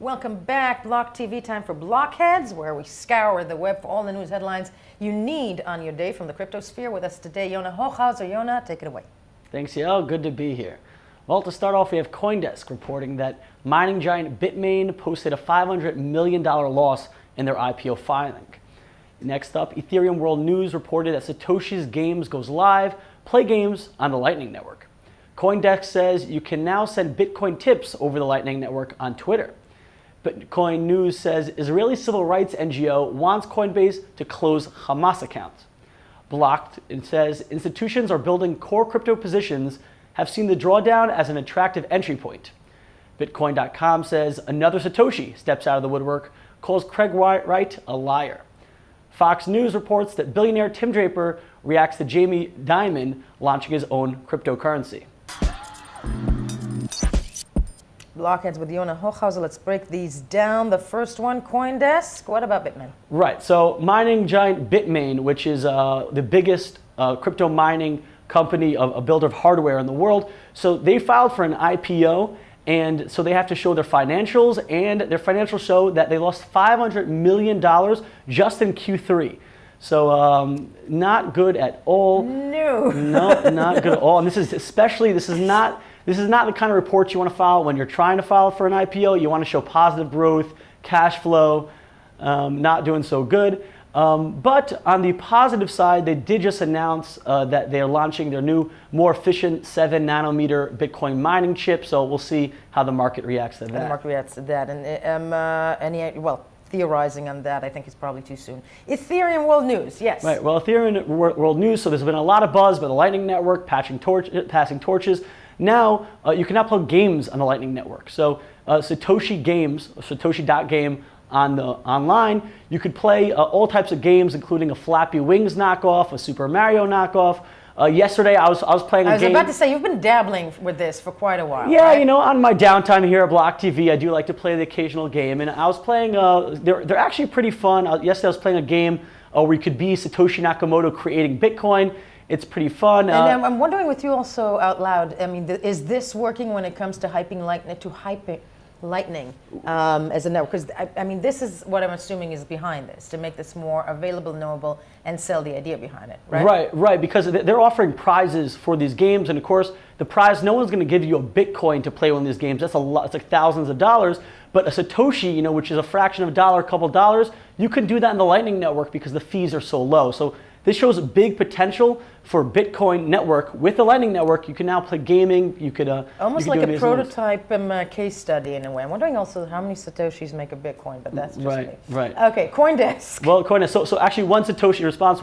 Welcome back. Block TV, time for Blockheads, where we scour the web for all the news headlines you need on your day from the crypto sphere. With us today, Yona Hochhauser. Yona, take it away. Thanks, Yael. Good to be here. Well, to start off, we have Newsdesk reporting that mining giant Bitmain posted a $500 million loss in their IPO filing. Next up, Ethereum World News reported that Satoshi's Games goes live, play games on the Lightning Network. Newsdesk says you can now send Bitcoin tips over the Lightning Network on Twitter. Bitcoin News says Israeli civil rights NGO wants Coinbase to close Hamas accounts. Blocked, it says institutions are building core crypto positions, have seen the drawdown as an attractive entry point. Bitcoin.com says another Satoshi steps out of the woodwork, calls Craig Wright a liar. Fox News reports that billionaire Tim Draper reacts to Jamie Dimon launching his own cryptocurrency. Blockheads with Yona Hochhauser. Let's break these down. The first one, Newsdesk. What about Bitmain? Right. So mining giant Bitmain, which is the biggest crypto mining company, a builder of hardware in the world. So they filed for an IPO, and so they have to show their financials, and their financials show that they lost $500 million just in Q3. So not good at all. No, not good at all. And this is not the kind of report you want to file when you're trying to file for an IPO. You want to show positive growth, cash flow, not doing so good. But on the positive side, they did just announce that they're launching their new, more efficient 7 nanometer Bitcoin mining chip. So we'll see how the market reacts to that. The market reacts to that. And theorizing on that, I think it's probably too soon. Ethereum World News, yes. Right. Well, Ethereum World News. So there's been a lot of buzz about the Lightning Network passing torches. Now you can upload games on the Lightning Network. So Satoshi Games, Satoshi.game online, you could play all types of games, including a Flappy Wings knockoff, a Super Mario knockoff. Yesterday, I was playing a game. I was about to say, you've been dabbling with this for quite a while. Yeah, right? you know, on my downtime here at BLOCKTV, I do like to play the occasional game. And I was playing, they're actually pretty fun. Yesterday, I was playing a game where you could be Satoshi Nakamoto creating Bitcoin. It's pretty fun. And I'm wondering with you also out loud, I mean, is this working when it comes to hyping Lightning as a network? Because I mean, this is what I'm assuming is behind this, to make this more available, knowable, and sell the idea behind it, right? Right, because they're offering prizes for these games, and of course, the prize, no one's going to give you a Bitcoin to play one of these games. That's a lot. It's like thousands of dollars. But a Satoshi, you know, which is a fraction of a dollar, a couple of dollars, you can do that in the Lightning Network because the fees are so low. So this shows a big potential for Bitcoin network. With the Lightning Network, you can now play gaming. You could almost like a prototype case study in a way. I'm wondering also how many Satoshis make a Bitcoin, but that's just me. Right. Okay, Newsdesk. Well, Newsdesk. So actually, one Satoshi is about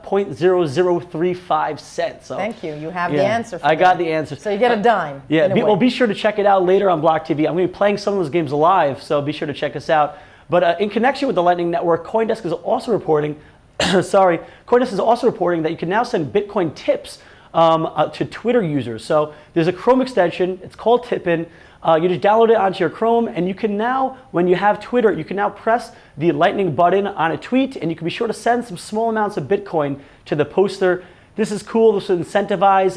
0.0035 cents. So thank you. You have the answer. I got the answer. So you get a dime. Yeah. Be sure to check it out later on BLOCKTV. I'm going to be playing some of those games live, so be sure to check us out. But in connection with the Lightning Network, Newsdesk is also reporting. Newsdesk is also reporting that you can now send Bitcoin tips to Twitter users. So there's a Chrome extension. It's called Tippin. You just download it onto your Chrome, and you can now, when you have Twitter, you can now press the Lightning button on a tweet, and you can be sure to send some small amounts of Bitcoin to the poster. This is cool. This will incentivize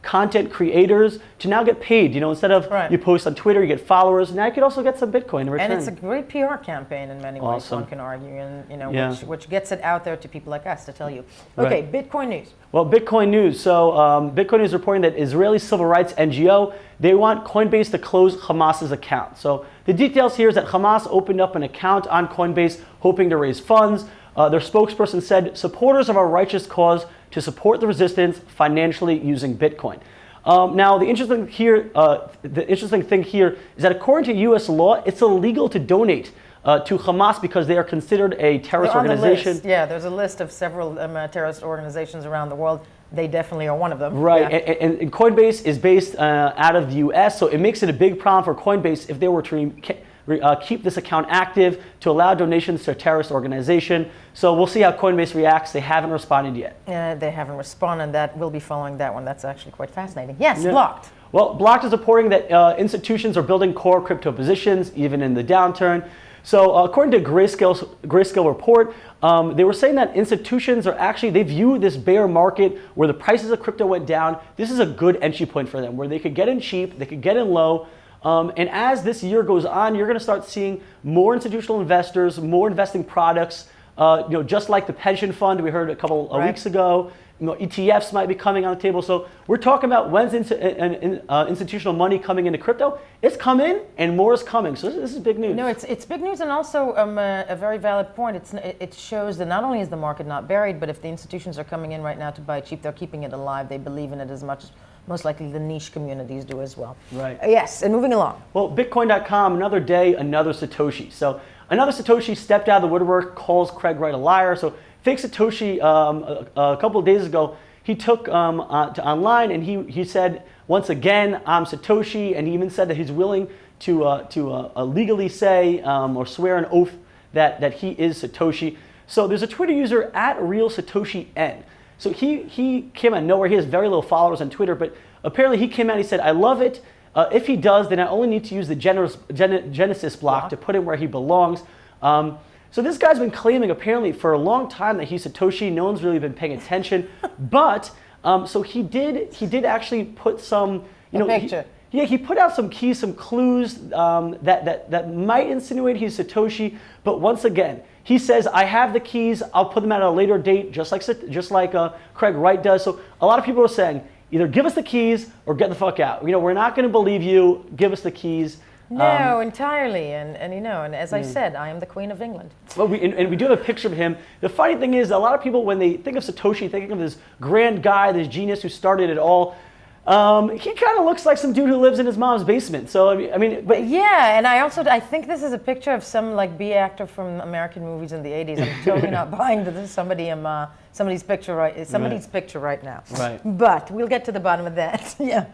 content creators to now get paid. You know, instead of you post on Twitter, you get followers. Now you could also get some Bitcoin in return. And it's a great PR campaign in many ways, one can argue, and you know, which gets it out there to people like us to tell you. Okay, Bitcoin News. Well, Bitcoin News. So Bitcoin News is reporting that Israeli civil rights NGO, they want Coinbase to close Hamas's account. So the details here is that Hamas opened up an account on Coinbase hoping to raise funds. Their spokesperson said, supporters of our righteous cause to support the resistance financially using Bitcoin. Now, the interesting thing here is that according to U.S. law, it's illegal to donate to Hamas because they are considered a terrorist organization. List. Yeah, there's a list of several terrorist organizations around the world. They definitely are one of them. Right, and Coinbase is based out of the U.S., so it makes it a big problem for Coinbase if they were to keep this account active to allow donations to a terrorist organization. So we'll see how Coinbase reacts. They haven't responded yet. They haven't responded. That we'll be following that one. That's actually quite fascinating. Yes, Blocked. Well, Blocked is reporting that institutions are building core crypto positions even in the downturn. So according to Grayscale report, they were saying that institutions are actually, they view this bear market where the prices of crypto went down. This is a good entry point for them where they could get in cheap, they could get in low. And as this year goes on, you're going to start seeing more institutional investors, more investing products, just like the pension fund we heard a couple of weeks ago. ETFs might be coming on the table. So we're talking about when's institutional money coming into crypto. It's coming, and more is coming. So this is big news. No, it's big news, and also a very valid point. It shows that not only is the market not buried, but if the institutions are coming in right now to buy cheap, they're keeping it alive. They believe in it as much as most likely the niche communities do as well. Right. Yes, and moving along. Well, Bitcoin.com, another day, another Satoshi. So another Satoshi stepped out of the woodwork, calls Craig Wright a liar. So fake Satoshi, a couple of days ago, he took to online and he said, once again, I'm Satoshi, and he even said that he's willing to legally say or swear an oath that he is Satoshi. So there's a Twitter user at RealSatoshiN. So he came out of nowhere. He has very little followers on Twitter, but apparently he came out and he said, I love it. If he does, then I only need to use the Genesis block to put him where he belongs. So this guy's been claiming apparently for a long time that he's Satoshi. No one's really been paying attention. But so he did actually put some, picture. He put out some keys, some clues that might insinuate he's Satoshi. But once again, he says, I have the keys. I'll put them at a later date, just like Craig Wright does. So a lot of people are saying, either give us the keys or get the fuck out. We're not going to believe you. Give us the keys. No, entirely, and as I said, I am the Queen of England. Well, we do have a picture of him. The funny thing is, a lot of people, when they think of Satoshi, thinking of this grand guy, this genius who started it all. He kind of looks like some dude who lives in his mom's basement. So but yeah, and I think this is a picture of some B actor from American movies in the '80s. I'm totally not buying that this is somebody's picture right now. Right. But we'll get to the bottom of that. Yeah.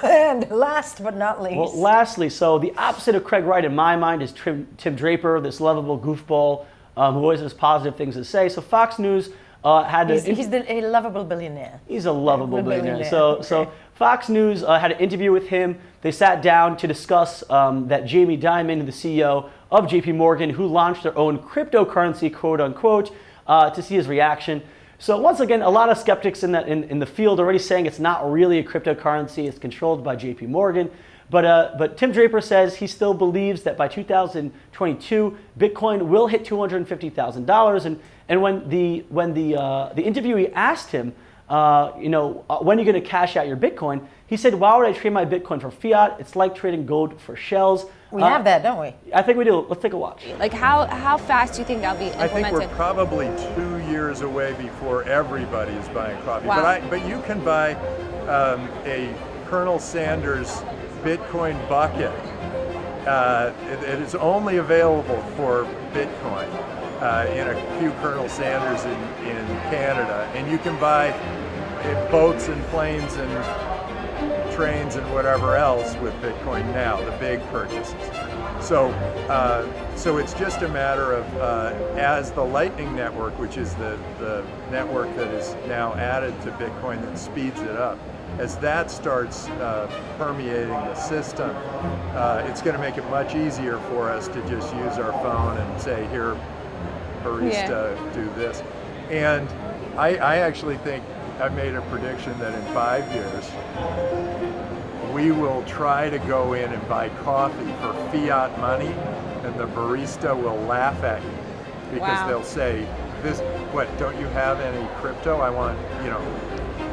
And last but not least. Well, lastly, so the opposite of Craig Wright in my mind is Tim Draper, this lovable goofball who always has positive things to say. So Fox News. He's a lovable billionaire. He's a lovable billionaire. So Fox News had an interview with him. They sat down to discuss that Jamie Dimon, the CEO of JP Morgan, who launched their own cryptocurrency, quote unquote, to see his reaction. So once again, a lot of skeptics in the field are already saying it's not really a cryptocurrency. It's controlled by JP Morgan. But Tim Draper says he still believes that by 2022, Bitcoin will hit $250,000. And when the interviewee asked him, when are you going to cash out your Bitcoin? He said, why would I trade my Bitcoin for fiat? It's like trading gold for shells. We have that, don't we? I think we do. Let's take a watch. How fast do you think that'll be implemented? I think we're probably 2 years away before everybody is buying coffee. Wow. But you can buy a Colonel Sanders Bitcoin bucket. It is only available for Bitcoin in a few Colonel Sanders in Canada. And you can buy boats and planes and trains and whatever else with Bitcoin now, the big purchases. So it's just a matter of, as the Lightning Network, which is the network that is now added to Bitcoin that speeds it up, as that starts permeating the system, it's going to make it much easier for us to just use our phone and say, here, barista, do this. And I actually think I've made a prediction that in 5 years, we will try to go in and buy coffee for fiat money, and the barista will laugh at you because they'll say, don't you have any crypto? I want,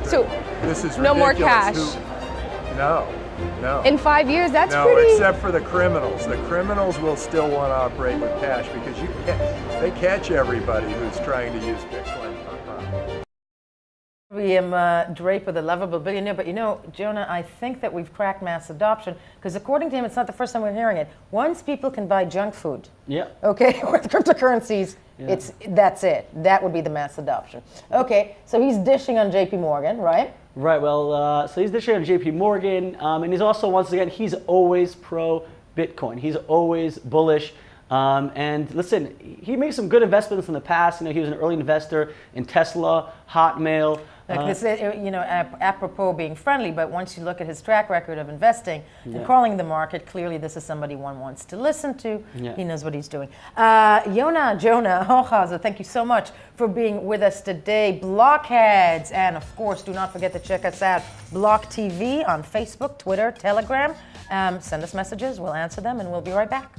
So this is ridiculous. No more cash. No. In 5 years, that's no, pretty. Except for the criminals. The criminals will still want to operate with cash because they catch everybody who's trying to use Bitcoin for profit. Draper, the lovable billionaire, but Jonah, I think that we've cracked mass adoption because according to him, it's not the first time we're hearing it. Once people can buy junk food, okay, with cryptocurrencies, that's it. That would be the mass adoption. Okay, so he's dishing on JP Morgan, right? Right, well, so he's dishing on JP Morgan, and he's also, once again, he's always pro Bitcoin. He's always bullish. And listen, he made some good investments in the past. He was an early investor in Tesla, Hotmail. Like this, apropos being friendly, but once you look at his track record of investing and crawling the market, clearly this is somebody one wants to listen to. He knows what he's doing. Jonah Hochhauser, thank you so much for being with us today. Blockheads, and of course, do not forget to check us out, BLOCKTV on Facebook, Twitter, Telegram. Send us messages, we'll answer them, and we'll be right back.